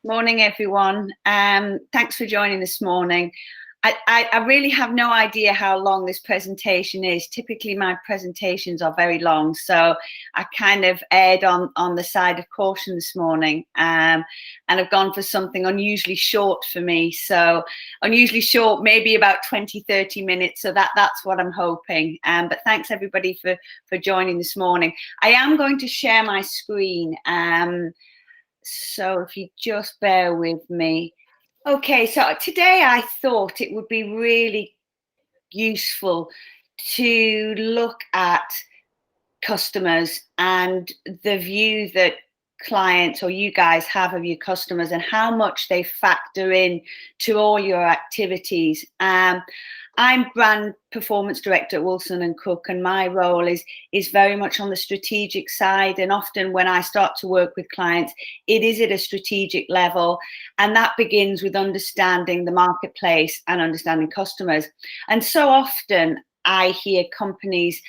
Morning, everyone. Thanks for joining this morning. I really have no idea how long this presentation is. Typically, my presentations are very long, so I kind of erred on the side of caution this morning, and I've gone for something unusually short for me. So unusually short, maybe about 20-30 minutes. So that's what I'm hoping. But thanks everybody for joining this morning. I am going to share my screen. So if you just bear with me. Okay, so today I thought it would be really useful to look at customers and the view that clients or you guys have of your customers and how much they factor in to all your activities. I'm brand performance director at WilsonCooke, and my role is very much on the strategic side. And often when I start to work with clients, it is at a strategic level, and that begins with understanding the marketplace and understanding customers. And so often I hear companies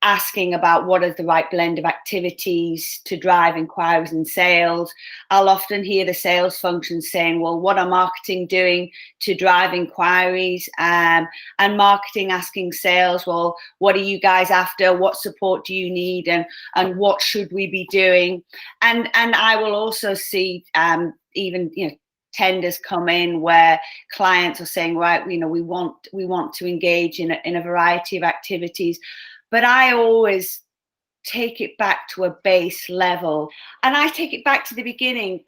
asking about what is the right blend of activities to drive inquiries and sales. I'll often hear the sales function saying, well, what are marketing doing to drive inquiries? And marketing asking sales, well, what are you guys after? What support do you need? And what should we be doing? And I will also see even, tenders come in where clients are saying, right, we want to engage in a variety of activities. But I always take it back to a base level, and I take it back to the beginning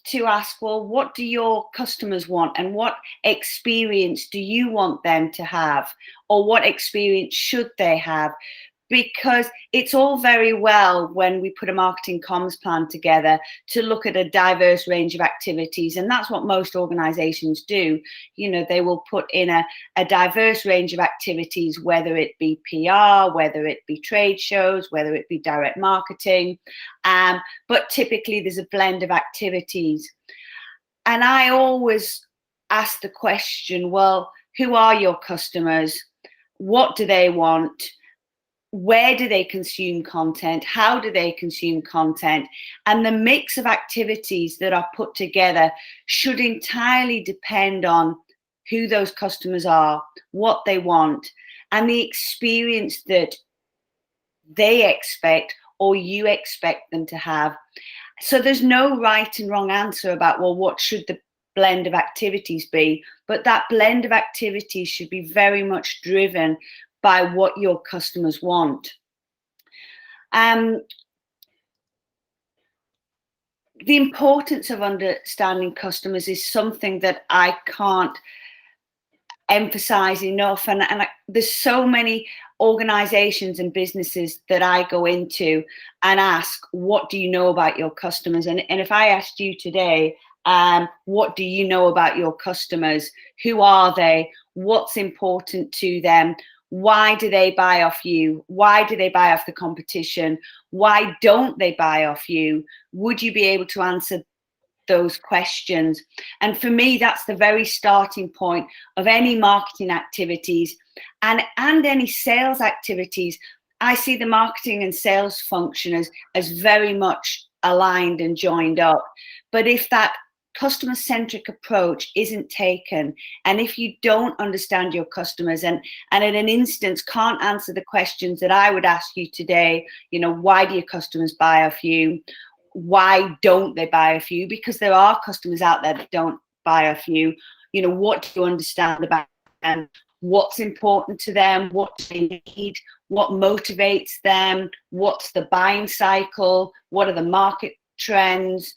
to ask, well, what do your customers want, and what experience do you want them to have, or what experience should they have? Because it's all very well when we put a marketing comms plan together to look at a diverse range of activities. And that's what most organizations do. They will put in a diverse range of activities, whether it be PR, whether it be trade shows, whether it be direct marketing. But typically there's a blend of activities. And I always ask the question, well, who are your customers? What do they want? Where do they consume content? How do they consume content? And the mix of activities that are put together should entirely depend on who those customers are, what they want, and the experience that they expect or you expect them to have. So there's no right and wrong answer about, well, what should the blend of activities be? But that blend of activities should be very much driven by what your customers want. The importance of understanding customers is something that I can't emphasize enough. And there's so many organizations and businesses that I go into and ask, what do you know about your customers? And if I asked you today, what do you know about your customers? Who are they? What's important to them? Why do they buy off you? Why do they buy off the competition? Why don't they buy off you? Would you be able to answer those questions? And for me, that's the very starting point of any marketing activities and any sales activities. I see the marketing and sales function as very much aligned and joined up. But if that customer-centric approach isn't taken, and if you don't understand your customers and at an instance can't answer the questions that I would ask you today, why do your customers buy off you? Why don't they buy off you? Because there are customers out there that don't buy off you. What do you understand about them? What's important to them? What do they need? What motivates them? What's the buying cycle? What are the market trends?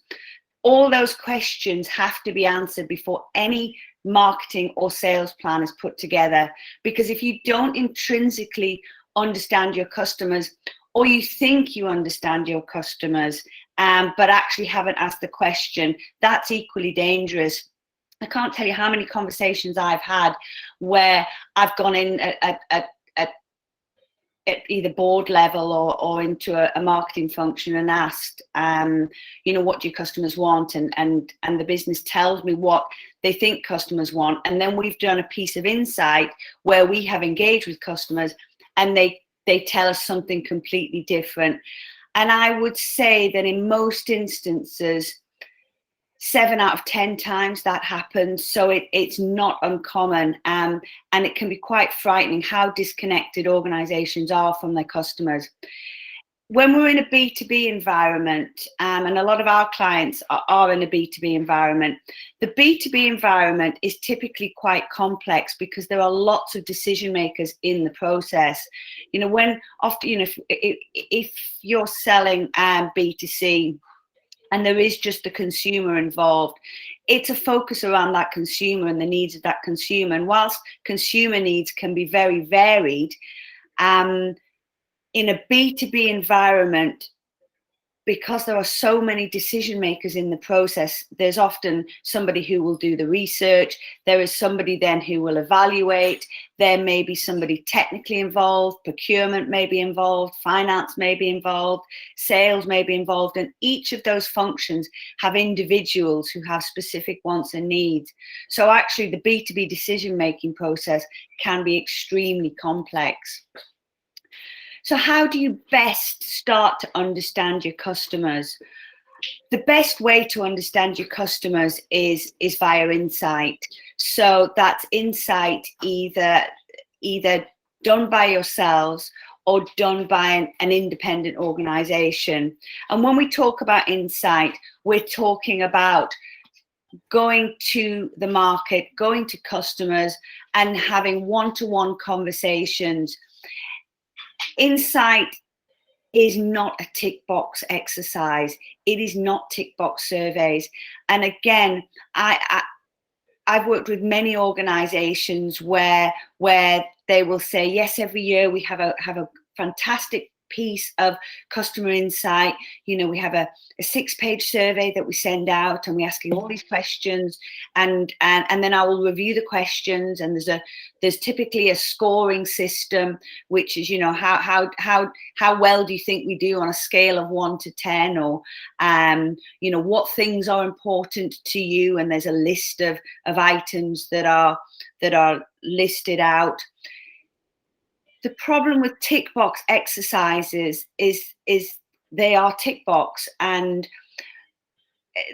All those questions have to be answered before any marketing or sales plan is put together. Because if you don't intrinsically understand your customers, or you think you understand your customers, but actually haven't asked the question, that's equally dangerous. I can't tell you how many conversations I've had where I've gone in at either board level or into a marketing function and asked, what do your customers want? And the business tells me what they think customers want. And then we've done a piece of insight where we have engaged with customers and they tell us something completely different. And I would say that in most instances, 7 out of 10 times that happens. So it's not uncommon. And it can be quite frightening how disconnected organizations are from their customers. When we're in a B2B environment, and a lot of our clients are in a B2B environment, the B2B environment is typically quite complex because there are lots of decision makers in the process. You know, when often, you know, if you're selling B2C, and there is just the consumer involved, it's a focus around that consumer and the needs of that consumer. And whilst consumer needs can be very varied, in a B2B environment, because there are so many decision makers in the process, there's often somebody who will do the research. There is somebody then who will evaluate. There may be somebody technically involved, procurement may be involved, finance may be involved, sales may be involved. And each of those functions have individuals who have specific wants and needs. So actually the B2B decision-making process can be extremely complex. So how do you best start to understand your customers? The best way to understand your customers is via insight. So that's insight either done by yourselves or done by an independent organization. And when we talk about insight, we're talking about going to the market, going to customers and having one-to-one conversations. Insight is not a tick box exercise. It is not tick box surveys. And again, I've worked with many organizations where they will say, yes, every year we have a fantastic piece of customer insight. You know, we have a 6-page survey that we send out and we're asking all these questions, and then I will review the questions, and there's typically a scoring system, which is, you know, how well do you think we do on a scale of 1 to 10, or you know, what things are important to you, and there's a list of items that are listed out. The problem with tick box exercises is they are tick box and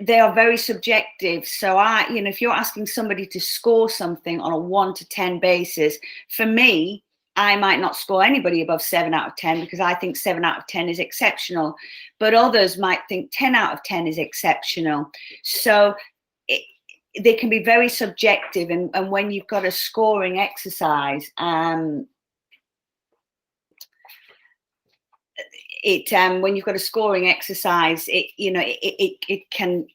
they are very subjective. So you know, if you're asking somebody to score something on a 1 to 10 basis, for me, I might not score anybody above 7 out of 10 because I think 7 out of 10 is exceptional, but others might think 10 out of 10 is exceptional. So they can be very subjective, and when you've got a scoring exercise, when you've got a scoring exercise, it can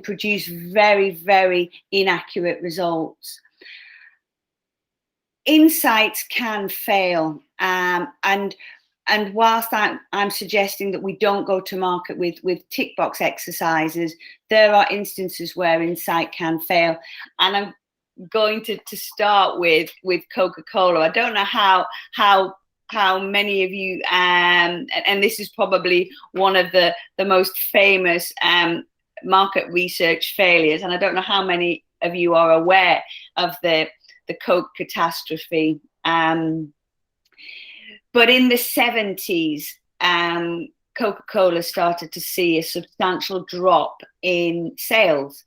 produce very, very inaccurate results. Insights can fail, and whilst I'm suggesting that we don't go to market with tick box exercises, there are instances where insight can fail. And I'm going to start with Coca-Cola. I don't know how many of you, and this is probably one of the most famous market research failures, and I don't know how many of you are aware of the Coke catastrophe. But in the 70s, Coca-Cola started to see a substantial drop in sales,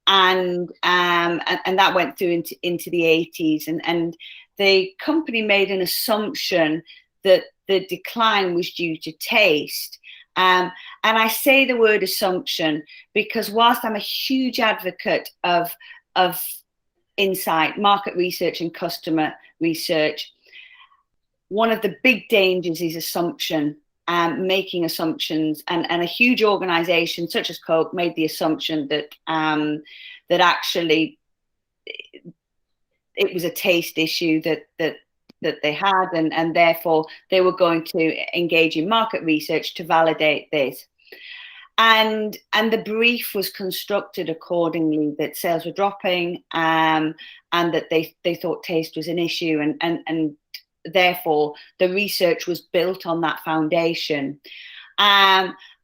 and that went through into the 80s, and the company made an assumption that the decline was due to taste. And I say the word assumption because whilst I'm a huge advocate of insight, market research and customer research, one of the big dangers is assumption, making assumptions. And a huge organization such as Coke made the assumption that actually it was a taste issue that they had, and therefore they were going to engage in market research to validate this. And the brief was constructed accordingly, that sales were dropping, and that they thought taste was an issue, and therefore the research was built on that foundation.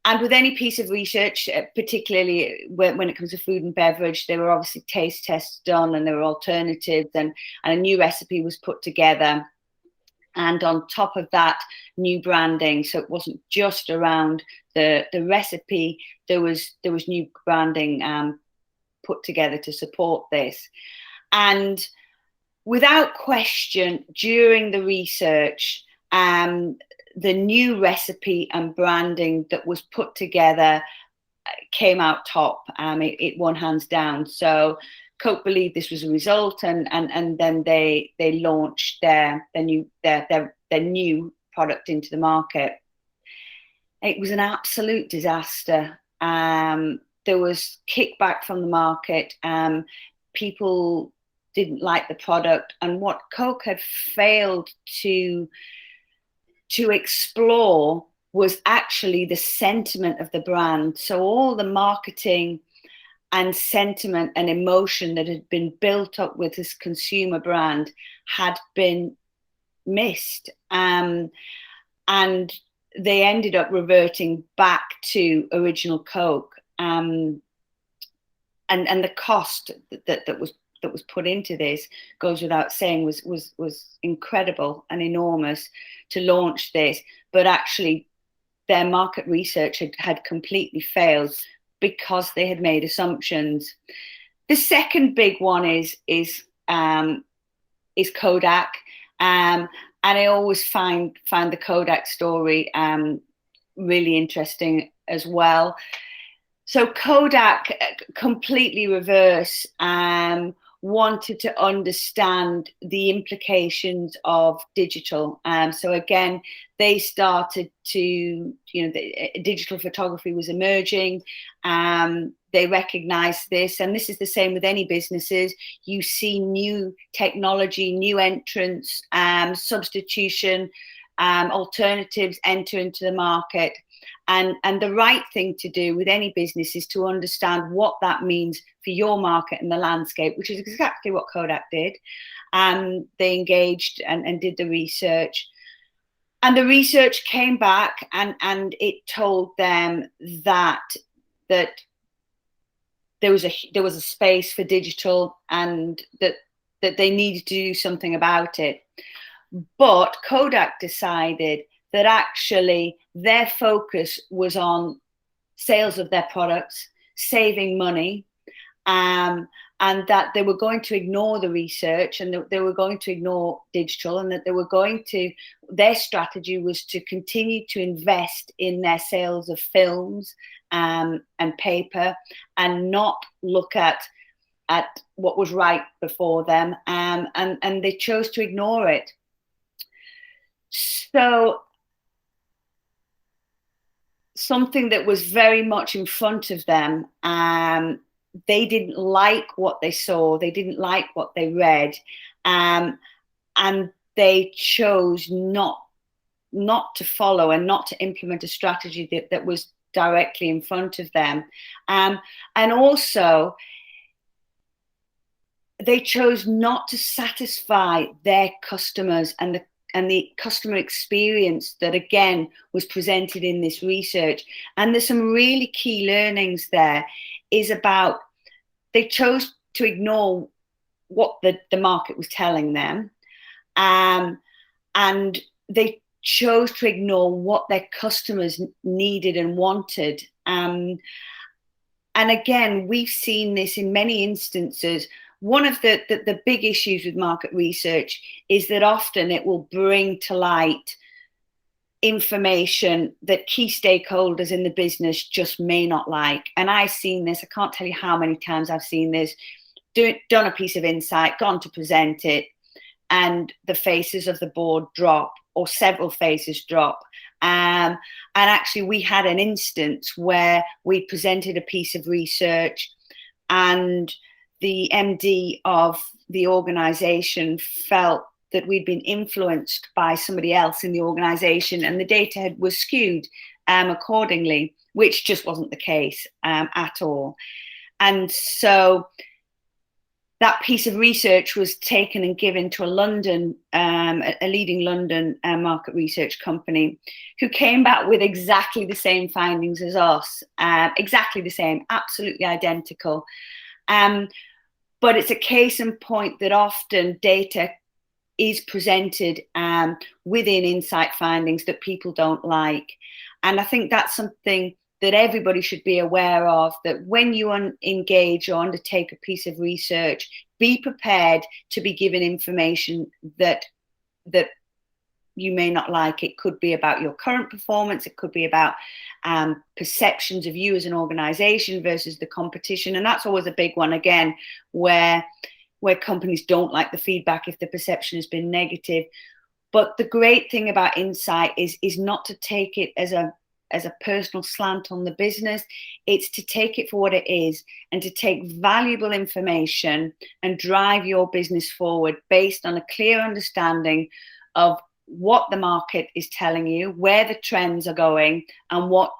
And with any piece of research, particularly when it comes to food and beverage, there were obviously taste tests done, and there were alternatives, and a new recipe was put together. And on top of that, new branding. So it wasn't just around the recipe. There was new branding put together to support this. And without question, during the research, the new recipe and branding that was put together came out top. It won hands down. So Coke believed this was a result, and then they launched their new product into the market. It was an absolute disaster. There was kickback from the market. People didn't like the product, and what Coke had failed to explore was actually the sentiment of the brand. So all the marketing and sentiment and emotion that had been built up with this consumer brand had been missed. And they ended up reverting back to original Coke. And the cost that was put into this, goes without saying, was incredible and enormous to launch this. But actually, their market research had completely failed because they had made assumptions. The second big one is Kodak, and I always find the Kodak story really interesting as well. So Kodak, completely reverse, wanted to understand the implications of digital. So again, they started to, digital photography was emerging. They recognized this, and this is the same with any businesses. You see new technology, new entrants, substitution, alternatives enter into the market. And the right thing to do with any business is to understand what that means for your market and the landscape, which is exactly what Kodak did. They engaged and did the research. And the research came back and it told them that there was a space for digital, and that they needed to do something about it. But Kodak decided that actually their focus was on sales of their products, saving money, and that they were going to ignore the research, and that they were going to ignore digital, and that their strategy was to continue to invest in their sales of films and paper, and not look at what was right before them, and they chose to ignore it. So something that was very much in front of them, they didn't like what they saw, they didn't like what they read, and they chose not to follow and not to implement a strategy that was directly in front of them. And also, they chose not to satisfy their customers and the customer experience that, again, was presented in this research. And there's some really key learnings there, is about they chose to ignore what the market was telling them, and they chose to ignore what their customers needed and wanted. And again, we've seen this in many instances. One of the big issues with market research is that often it will bring to light information that key stakeholders in the business just may not like. And I've seen this, I can't tell you how many times I've seen this, done a piece of insight, gone to present it, and the faces of the board drop, or several faces drop. And actually, we had an instance where we presented a piece of research, and the MD of the organization felt that we'd been influenced by somebody else in the organization, and the data was skewed accordingly, which just wasn't the case at all. And so that piece of research was taken and given to a leading London market research company, who came back with exactly the same findings as us, exactly the same, absolutely identical. But it's a case in point that often data is presented within insight findings that people don't like. And I think that's something that everybody should be aware of, that when you engage or undertake a piece of research, be prepared to be given information that you may not like. It could be about your current performance. It could be about perceptions of you as an organization versus the competition. And that's always a big one, again, where companies don't like the feedback if the perception has been negative. But the great thing about insight is not to take it as a personal slant on the business. It's to take it for what it is, and to take valuable information and drive your business forward based on a clear understanding of what the market is telling you, where the trends are going, and what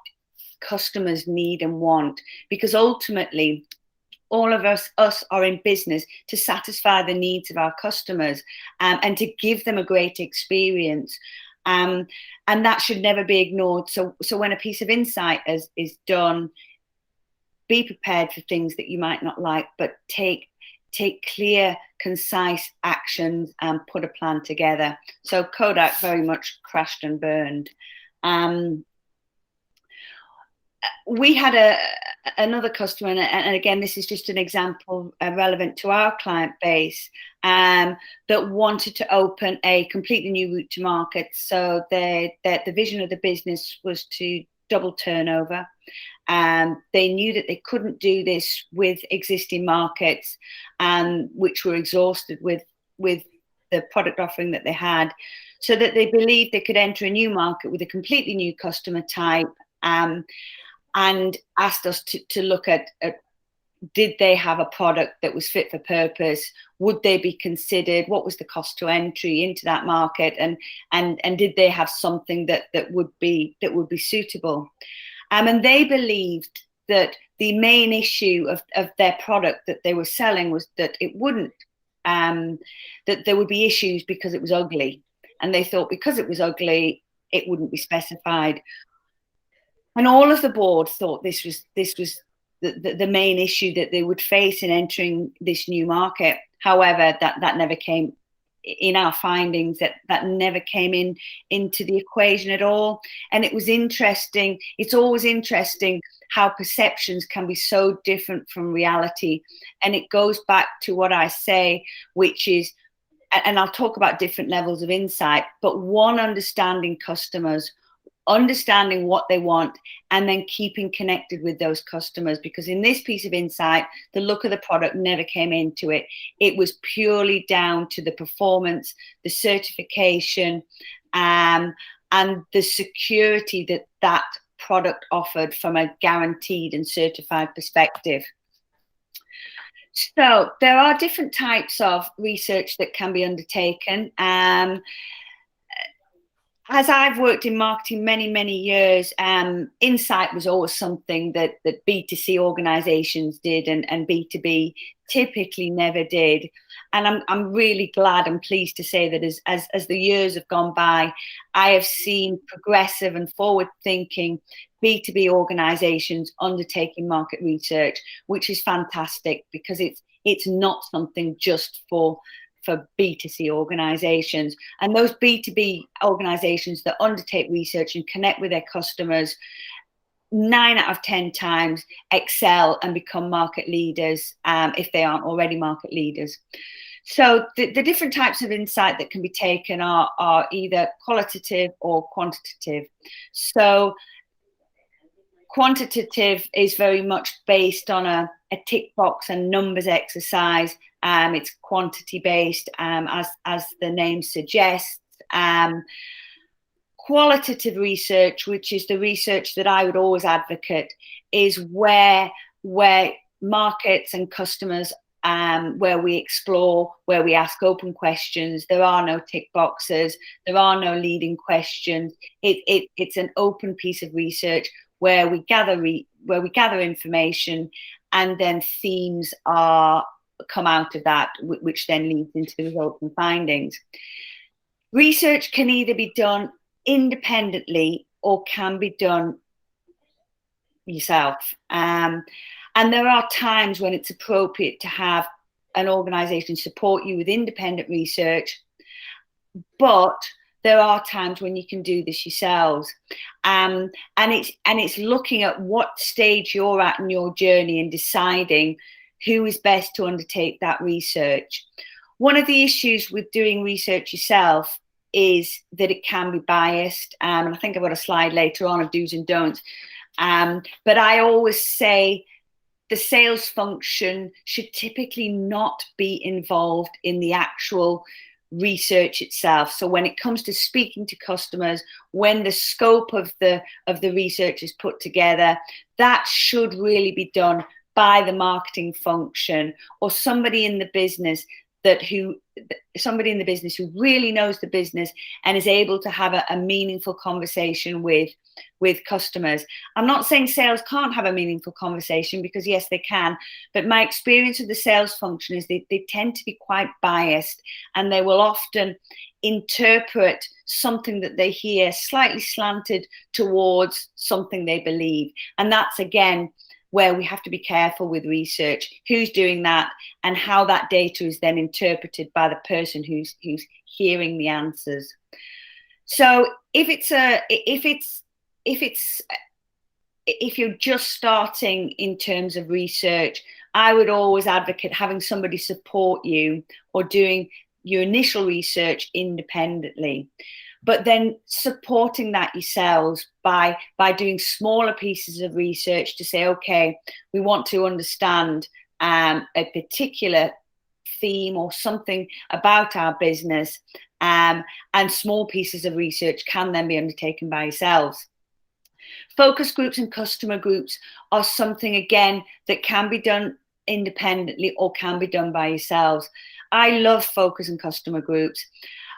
customers need and want. Because ultimately, all of us are in business to satisfy the needs of our customers, and to give them a great experience. And that should never be ignored. So when a piece of insight is done, be prepared for things that you might not like, but take clear, concise actions and put a plan together. So Kodak very much crashed and burned. We had another customer, and again, this is just an example relevant to our client base, that wanted to open a completely new route to market. So the vision of the business was to double turnover. They knew that they couldn't do this with existing markets, which were exhausted with the product offering that they had, so that they believed they could enter a new market with a completely new customer type, and asked us to look at did they have a product that was fit for purpose? Would they be considered? What was the cost to entry into that market? And did they have something that would be suitable? And they believed that the main issue of their product that they were selling was that it wouldn't, that there would be issues because it was ugly. And they thought because it was ugly, it wouldn't be specified. And all of the board thought this was the main issue that they would face in entering this new market. However, that never came in our findings, that never came into the equation at all. And it was interesting. It's always interesting how perceptions can be so different from reality. And it goes back to what I say, which is, and I'll talk about different levels of insight, but one, understanding customers, understanding what they want, and then keeping connected with those customers. Because in this piece of insight, the look of the product never came into it. It was purely down to the performance, the certification, and the security that product offered from a guaranteed and certified perspective. So there are different types of research that can be undertaken. As I've worked in marketing many years, insight was always something that B2C organizations did, and B2B typically never did. And I'm really glad and pleased to say that as the years have gone by, I have seen progressive and forward-thinking B2B organizations undertaking market research, which is fantastic, because it's not something just for B2C organizations. And those B2B organizations that undertake research and connect with their customers, 9 out of 10 times excel and become market leaders, if they aren't already market leaders. So the different types of insight that can be taken are either qualitative or quantitative. So quantitative is very much based on a tick box and numbers exercise. It's quantity based, as the name suggests. Qualitative research, which is the research that I would always advocate, is where markets and customers, where we explore, where we ask open questions. There are no tick boxes. There are no leading questions. It's an open piece of research where we gather information, and then themes come out of that, which then leads into the results and findings. Research can either be done independently or can be done yourself. And there are times when it's appropriate to have an organization support you with independent research. but there are times when you can do this yourselves, and it's looking at what stage you're at in your journey and deciding who is best to undertake that research. One of the issues with doing research yourself is that it can be biased, and I think I've got a slide later on of do's and don'ts, but I always say the sales function should typically not be involved in the actual research itself. So when it comes to speaking to customers, when the scope of the research is put together, that should really be done by the marketing function or somebody in the business who really knows the business and is able to have a meaningful conversation with customers. I'm not saying sales can't have a meaningful conversation, because yes, they can, but my experience of the sales function is they tend to be quite biased, and they will often interpret something that they hear slightly slanted towards something they believe. And that's, again, where we have to be careful with research, who's doing that and how that data is then interpreted by the person who's hearing the answers. So if you're just starting in terms of research, I would always advocate having somebody support you or doing your initial research independently, but then supporting that yourselves by doing smaller pieces of research to say, okay, we want to understand a particular theme or something about our business, and small pieces of research can then be undertaken by yourselves. Focus groups and customer groups are something, again, that can be done independently or can be done by yourselves. I love focus and customer groups.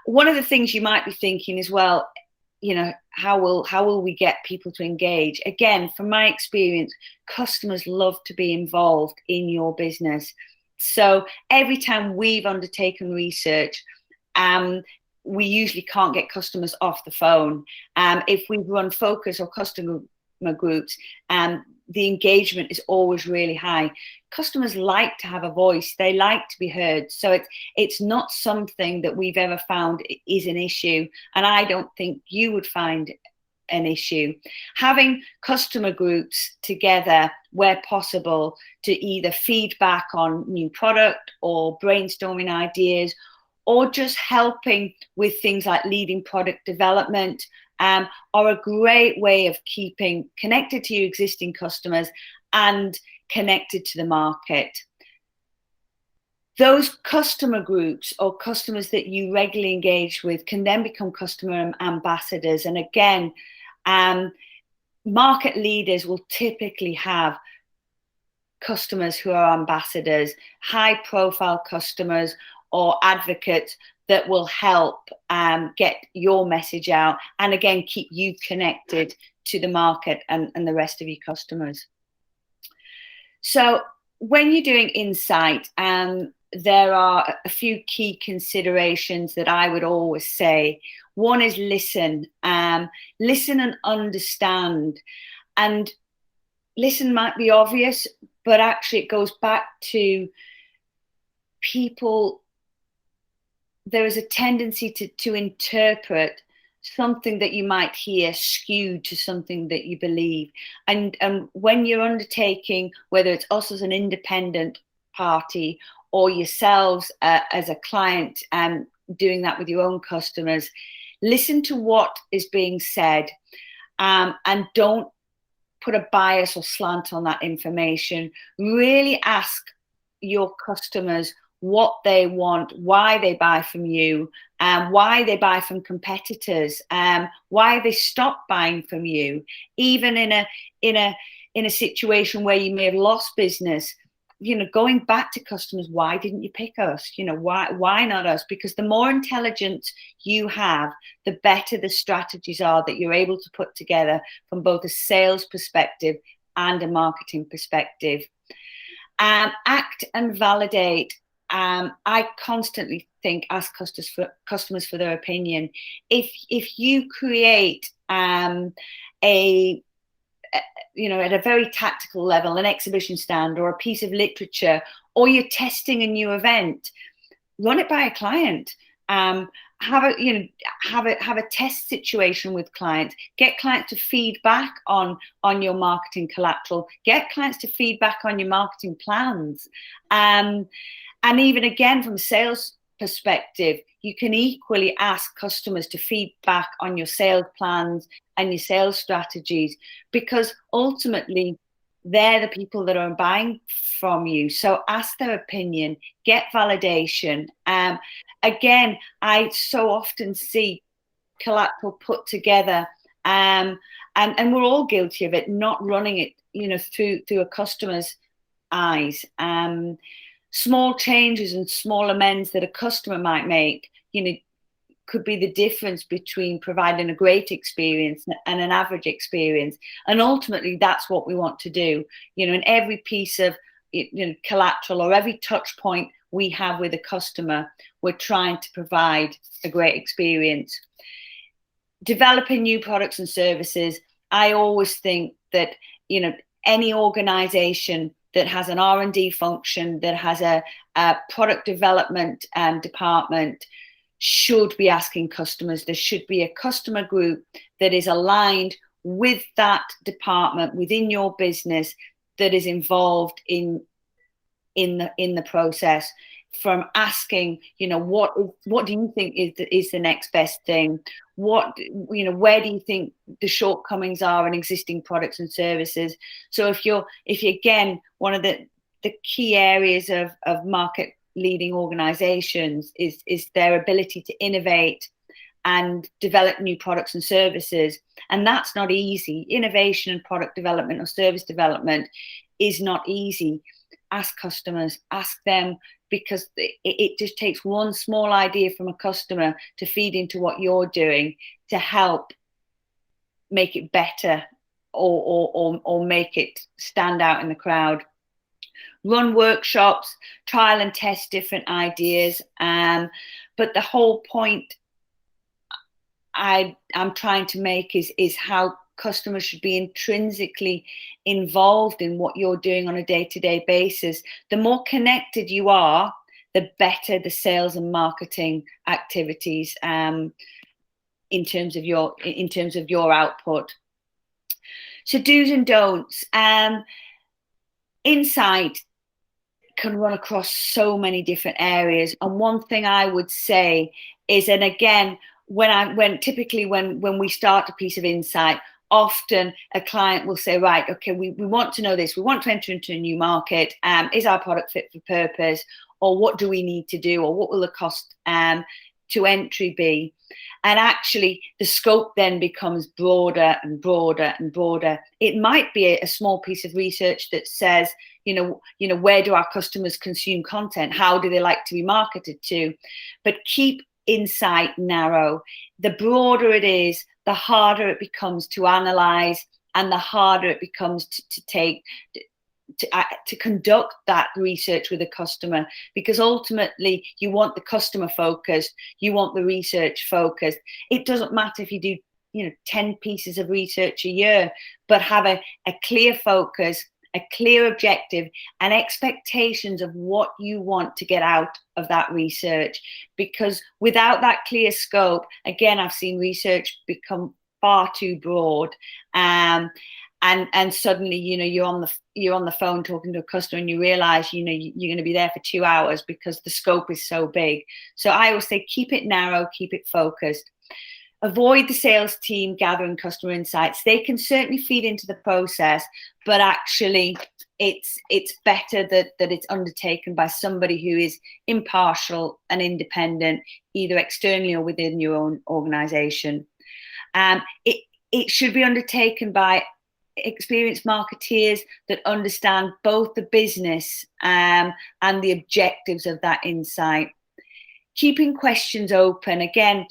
One of the things you might be thinking as well, how will we get people to engage? Again, from my experience, customers love to be involved in your business. So every time we've undertaken research, we usually can't get customers off the phone. If we run focus or customer groups, the engagement is always really high. Customers like to have a voice. They like to be heard. So it's not something that we've ever found is an issue. And I don't think you would find an issue. Having customer groups together where possible to either feedback on new product or brainstorming ideas, or just helping with things like leading product development, are a great way of keeping connected to your existing customers and connected to the market. Those customer groups or customers that you regularly engage with can then become customer ambassadors. And again, market leaders will typically have customers who are ambassadors, high profile customers or advocates that will help get your message out, and again, keep you connected to the market and the rest of your customers. So when you're doing insight, there are a few key considerations that I would always say. One is listen. Listen and understand. And listen might be obvious, but actually it goes back to people. There is a tendency to interpret something that you might hear skewed to something that you believe. And when you're undertaking, whether it's us as an independent party or yourselves as a client, doing that with your own customers, listen to what is being said, and don't put a bias or slant on that information. Really ask your customers what they want, why they buy from you, why they buy from competitors, why they stop buying from you. Even in a situation where you may have lost business, going back to customers, why didn't you pick us? Why not us? Because the more intelligence you have, the better the strategies are that you're able to put together from both a sales perspective and a marketing perspective. Act and validate. I constantly ask customers for their opinion. If you create at a very tactical level, an exhibition stand or a piece of literature, or you're testing a new event, run it by a client. have a test situation with clients. Get clients to feedback on your marketing collateral. Get clients to feedback on your marketing plans. And even again, from a sales perspective, you can equally ask customers to feedback on your sales plans and your sales strategies, because ultimately they're the people that are buying from you. So ask their opinion, get validation. Again, I so often see collateral put together, and we're all guilty of it, not running it, through a customer's eyes. Small changes and small amends that a customer might make, could be the difference between providing a great experience and an average experience. And ultimately, that's what we want to do. In every piece of collateral or every touch point we have with a customer, we're trying to provide a great experience. Developing new products and services. I always think that, any organization that has an R&D function, that has a product development department, should be asking customers. There should be a customer group that is aligned with that department within your business, that is involved in the process, from asking, what do you think is the next best thing? Where do you think the shortcomings are in existing products and services? So if you again, one of the key areas of market leading organizations is their ability to innovate and develop new products and services. And that's not easy. Innovation and product development or service development is not easy. Ask customers, ask them, because it just takes one small idea from a customer to feed into what you're doing to help make it better or make it stand out in the crowd. Run workshops, trial and test different ideas. But the whole point I'm trying to make is how customers should be intrinsically involved in what you're doing on a day-to-day basis. The more connected you are, the better the sales and marketing activities in terms of your output. So do's and don'ts. Insight can run across so many different areas. And one thing I would say is, and again, when we start a piece of insight, often a client will say, right, okay, we want to know this. We want to enter into a new market. Is our product fit for purpose? Or what do we need to do? Or what will the cost to entry be? And actually, the scope then becomes broader and broader and broader. It might be a small piece of research that says, where do our customers consume content? How do they like to be marketed to? But keep insight narrow. The broader it is, the harder it becomes to analyze, and the harder it becomes to conduct that research with a customer, because ultimately you want the customer focused, you want the research focused. It doesn't matter if you do 10 pieces of research a year, but have a clear focus, a clear objective, and expectations of what you want to get out of that research. Because without that clear scope, again, I've seen research become far too broad, and suddenly you're on the phone talking to a customer, and you realize you're going to be there for 2 hours because the scope is so big. So I always say, keep it narrow, keep it focused. Avoid the sales team gathering customer insights. They can certainly feed into the process, but actually it's better that it's undertaken by somebody who is impartial and independent, either externally or within your own organization. It should be undertaken by experienced marketeers that understand both the business and the objectives of that insight. Keeping questions open. Again,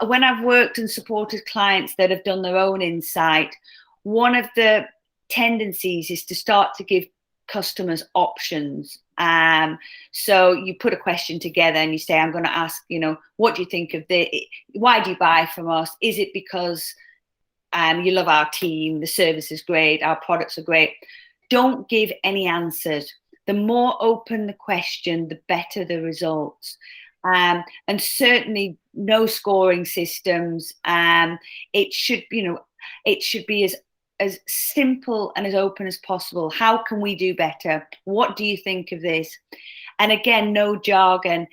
when I've worked and supported clients that have done their own insight, one of the tendencies is to start to give customers options. So you put a question together and you say, I'm going to ask, what do you think of this? Why do you buy from us? Is it because you love our team, the service is great, our products are great? Don't give any answers. The more open the question, the better the results. And certainly no scoring systems. It should, it should be as simple and as open as possible. How can we do better? What do you think of this? And again, no jargon.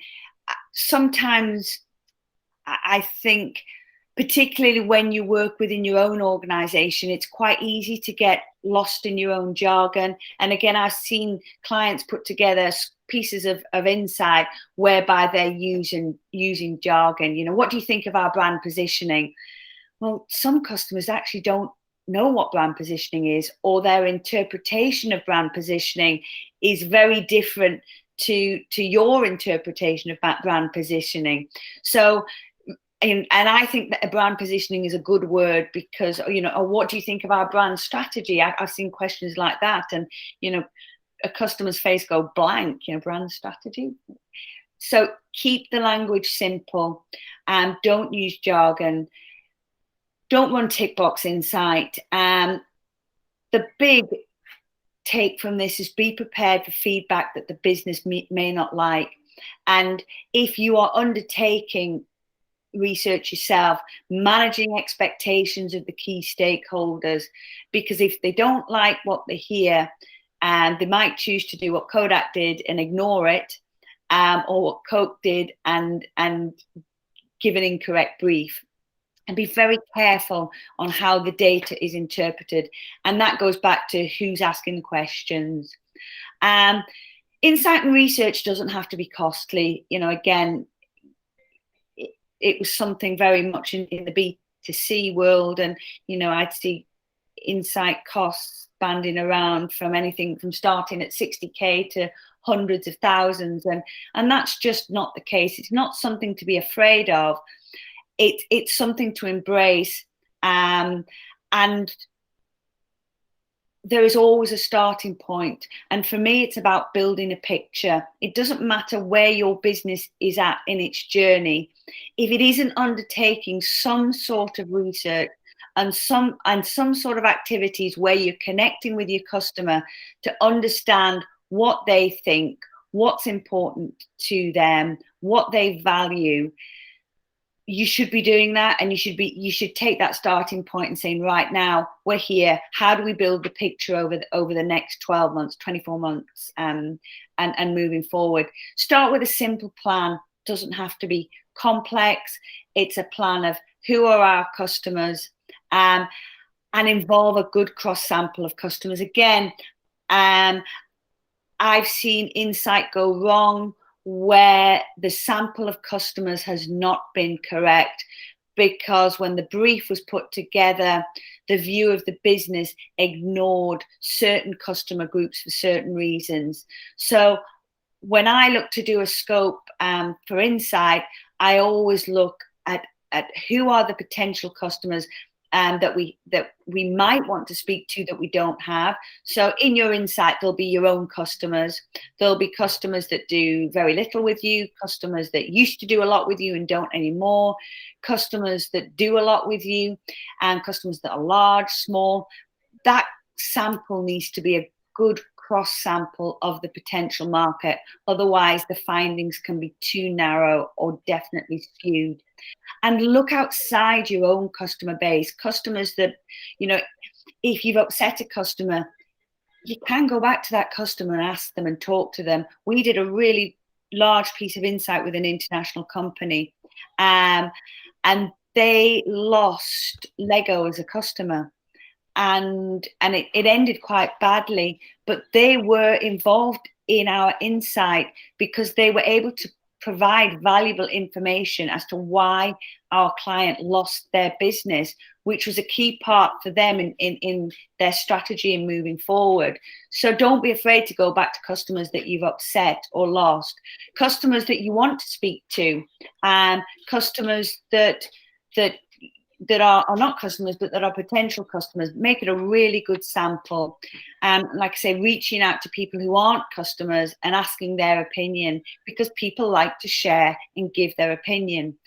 Sometimes I think, particularly when you work within your own organization, it's quite easy to get lost in your own jargon. And again, I've seen clients put together pieces of insight whereby they're using jargon. What do you think of our brand positioning? Well, some customers actually don't know what brand positioning is, or their interpretation of brand positioning is very different to your interpretation of brand positioning. So, and I think that a brand positioning is a good word, because, what do you think of our brand strategy? I've seen questions like that, and, a customer's face go blank, brand strategy. So keep the language simple, and don't use jargon. Don't run tick box insight. The big take from this is be prepared for feedback that the business may not like. And if you are undertaking research yourself, managing expectations of the key stakeholders, because if they don't like what they hear, and they might choose to do what Kodak did and ignore it, or what Coke did and give an incorrect brief. And be very careful on how the data is interpreted. And that goes back to who's asking questions. Insight and research doesn't have to be costly. Again, it was something very much in the B2C world. And, I'd see insight costs banding around from anything from starting at 60K to hundreds of thousands. And that's just not the case. It's not something to be afraid of. It's something to embrace, and there is always a starting point. And for me, it's about building a picture. It doesn't matter where your business is at in its journey. If it isn't undertaking some sort of research and some sort of activities where you're connecting with your customer to understand what they think, what's important to them, what they value, you should be doing that. And you should take that starting point and saying, right now we're here. How do we build the picture over the next 12 months, 24 months, and moving forward? Start with a simple plan. Doesn't have to be complex. It's a plan of who are our customers, and involve a good cross sample of customers. Again, I've seen insight go wrong where the sample of customers has not been correct, because when the brief was put together, the view of the business ignored certain customer groups for certain reasons. So when I look to do a scope for insight, I always look at who are the potential customers that we might want to speak to that we don't have. So in your insight, there'll be your own customers. There'll be customers that do very little with you, customers that used to do a lot with you and don't anymore, customers that do a lot with you, and customers that are large, small. That sample needs to be a good cross sample of the potential market. Otherwise, the findings can be too narrow or definitely skewed. And look outside your own customer base, customers that, if you've upset a customer, you can go back to that customer and ask them and talk to them. We did a really large piece of insight with an international company, and they lost Lego as a customer. And it ended quite badly, but they were involved in our insight because they were able to provide valuable information as to why our client lost their business, which was a key part for them in their strategy and moving forward. So don't be afraid to go back to customers that you've upset or lost, customers that you want to speak to, and customers that are not customers, but that are potential customers. Make it a really good sample. Like I say, reaching out to people who aren't customers and asking their opinion, because people like to share and give their opinion.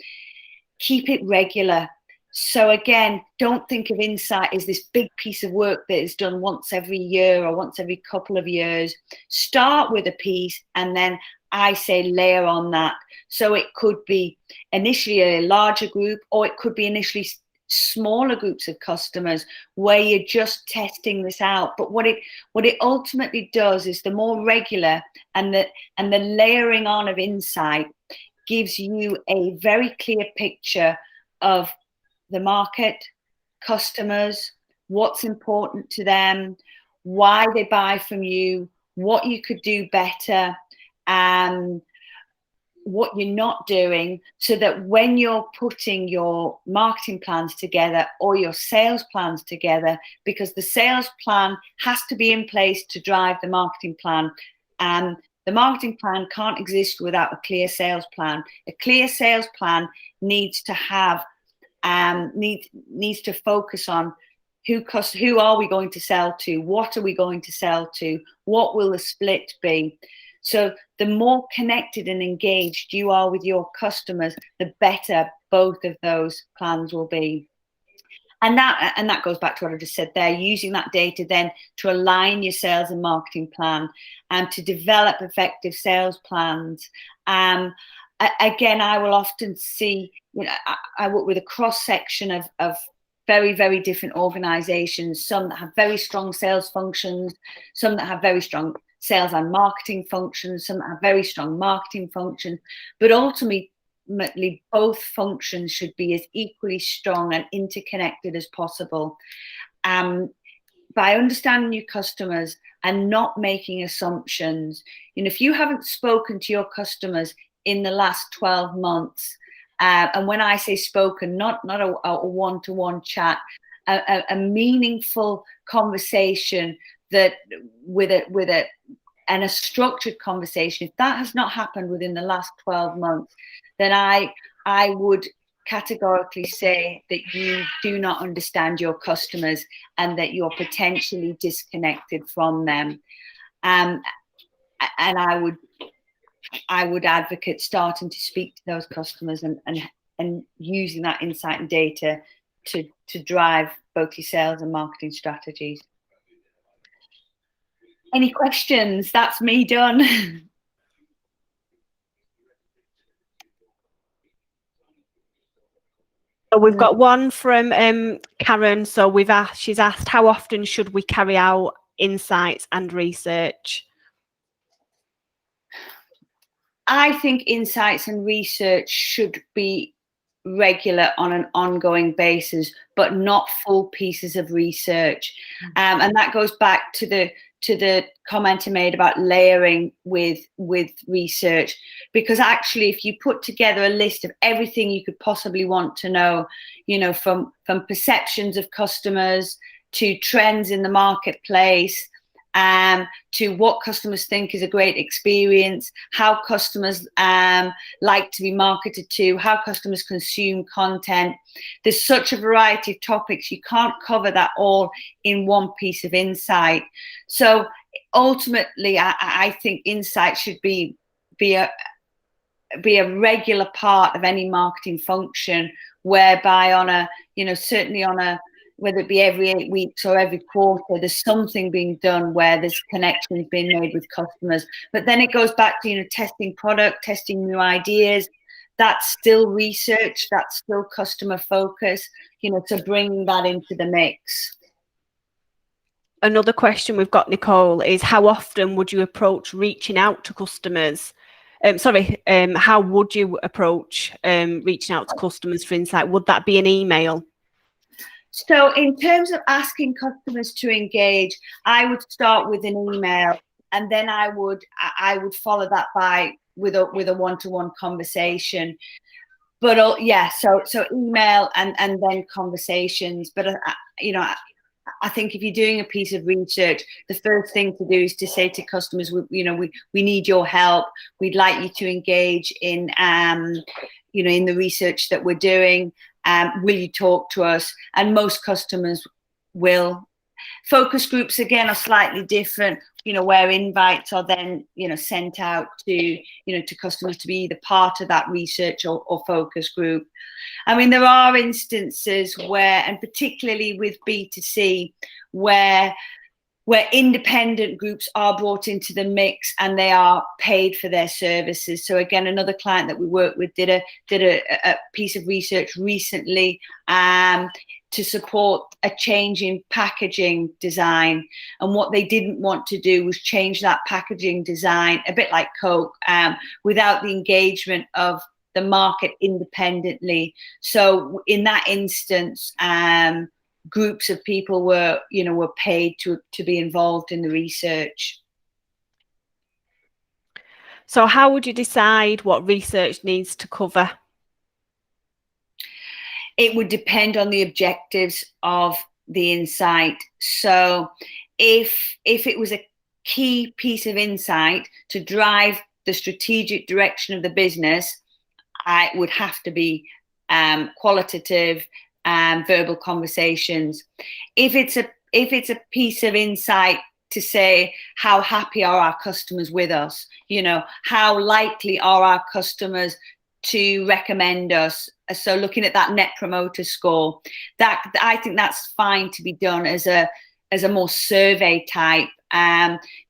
Keep it regular. So again, don't think of insight as this big piece of work that is done once every year or once every couple of years. Start with a piece and then I say layer on that. So it could be initially a larger group, or it could be initially smaller groups of customers where you're just testing this out. But what it ultimately does is the more regular and the layering on of insight gives you a very clear picture of the market, customers, what's important to them, why they buy from you, what you could do better, and what you're not doing, so that when you're putting your marketing plans together or your sales plans together, because the sales plan has to be in place to drive the marketing plan, and the marketing plan can't exist without a clear sales plan. A clear sales plan needs to have needs to focus on who are we going to sell to, what are we going to sell to, what will the split be. So the more connected and engaged you are with your customers, the better both of those plans will be. And that goes back to what I just said there, using that data then to align your sales and marketing plan and to develop effective sales plans. Again, I will often see, I work with a cross section of very, very different organizations, some that have very strong sales functions, some that have very strong sales and marketing functions, some that have very strong marketing functions, but ultimately both functions should be as equally strong and interconnected as possible. By understanding your customers and not making assumptions, if you haven't spoken to your customers in the last 12 months, and when I say spoken, not a one-to-one chat, a meaningful conversation that and a structured conversation, if that has not happened within the last 12 months, then I would categorically say that you do not understand your customers and that you're potentially disconnected from them. And I would advocate starting to speak to those customers and using that insight and data to drive both your sales and marketing strategies. Any questions? That's me done. So we've got one from Karen. So she's asked, how often should we carry out insights and research? I think insights and research should be regular on an ongoing basis, but not full pieces of research. And that goes back to the comment I made about layering with research, because actually if you put together a list of everything you could possibly want to know, from perceptions of customers to trends in the marketplace, to what customers think is a great experience, how customers like to be marketed to, how customers consume content. There's such a variety of topics, you can't cover that all in one piece of insight. So ultimately, I think insight should be a regular part of any marketing function, whereby certainly on a whether it be every 8 weeks or every quarter, there's something being done where there's connections being made with customers. But then it goes back to, testing product, testing new ideas. That's still research, that's still customer focus, to bring that into the mix. Another question we've got, Nicole, is how often would you approach reaching out to customers? How would you approach reaching out to customers for insight? Would that be an email? So in terms of asking customers to engage, I would start with an email, and then I would follow that with a one-to-one conversation. But so email and then conversations. But I think if you're doing a piece of research, the first thing to do is to say to customers, we need your help. We'd like you to engage in in the research that we're doing. Will you talk to us? And most customers will. Focus groups again are slightly different, where invites are then sent out to to customers to be either part of that research or focus group. I mean, there are instances where, and particularly with B2C, where where independent groups are brought into the mix and they are paid for their services. So again, another client that we worked with did a piece of research recently to support a change in packaging design. And what they didn't want to do was change that packaging design, a bit like Coke, without the engagement of the market independently. So in that instance, groups of people were paid to be involved in the research. So how would you decide what research needs to cover? It would depend on the objectives of the insight. So if it was a key piece of insight to drive the strategic direction of the business, it would have to be qualitative verbal conversations. If it's a piece of insight to say how happy are our customers with us, how likely are our customers to recommend us, so looking at that net promoter score, that I think that's fine to be done as a more survey type,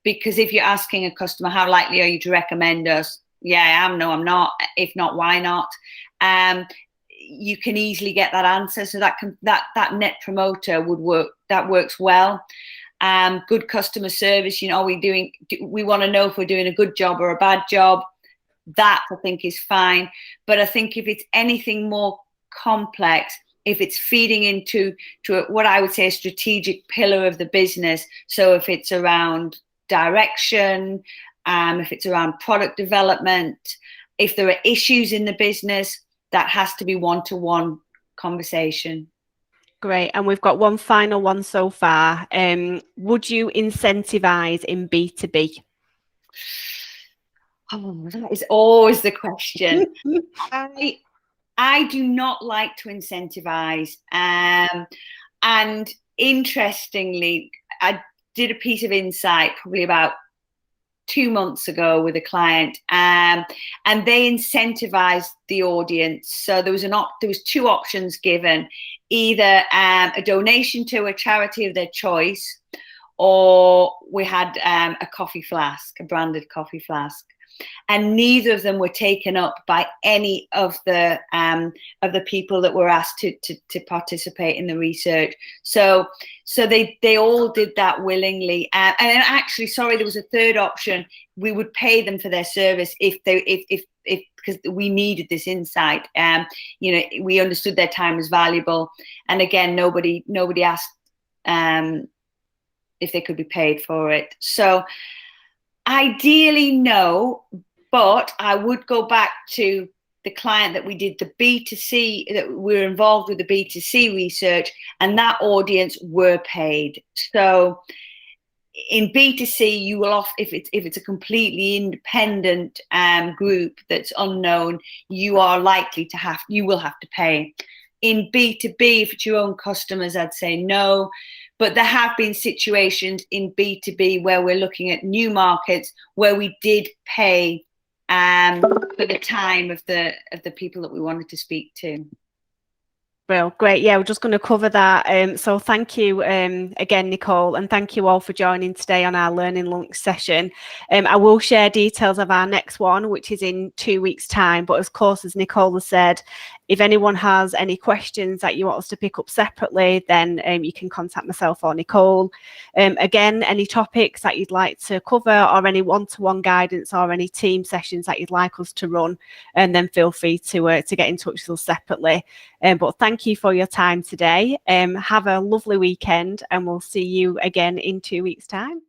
because if you're asking a customer how likely are you to recommend us, yeah, I am, no I'm not, if not, why not, you can easily get that answer. So that net promoter would work. That works well. Good customer service. We want to know if we're doing a good job or a bad job. That I think is fine. But I think if it's anything more complex, if it's feeding into what I would say a strategic pillar of the business. So if it's around direction, if it's around product development, if there are issues in the business, that has to be one-to-one conversation. Great. And we've got one final one so far. Would you incentivize in B2B? Oh, that is always the question. I do not like to incentivize. And interestingly, I did a piece of insight probably about 2 months ago with a client, and they incentivized the audience. So there was 2 options given: either a donation to a charity of their choice, or we had a coffee flask, a branded coffee flask. And neither of them were taken up by any of the people that were asked to participate in the research. So they all did that willingly. And actually, sorry, there was a third option. We would pay them for their service if because we needed this insight. We understood their time was valuable. And again, nobody asked if they could be paid for it. So ideally, no, but I would go back to the client that we did the B2C, that we're involved with the B2C research, and that audience were paid. So in B2C, you will if it's a completely independent group that's unknown, you will have to pay. In B2B, if it's your own customers, I'd say no. But there have been situations in B2B where we're looking at new markets where we did pay for the time of the people that we wanted to speak to. Well, great. Yeah, we're just going to cover that. So thank you again, Nicole, and thank you all for joining today on our Learning Lunch session. I will share details of our next one, which is in 2 weeks' time. But of course, as Nicole has said, if anyone has any questions that you want us to pick up separately, then you can contact myself or Nicole. Again, any topics that you'd like to cover, or any one-to-one guidance, or any team sessions that you'd like us to run, and then feel free to get in touch with us separately. But thank you for your time today. Have a lovely weekend, and we'll see you again in 2 weeks' time.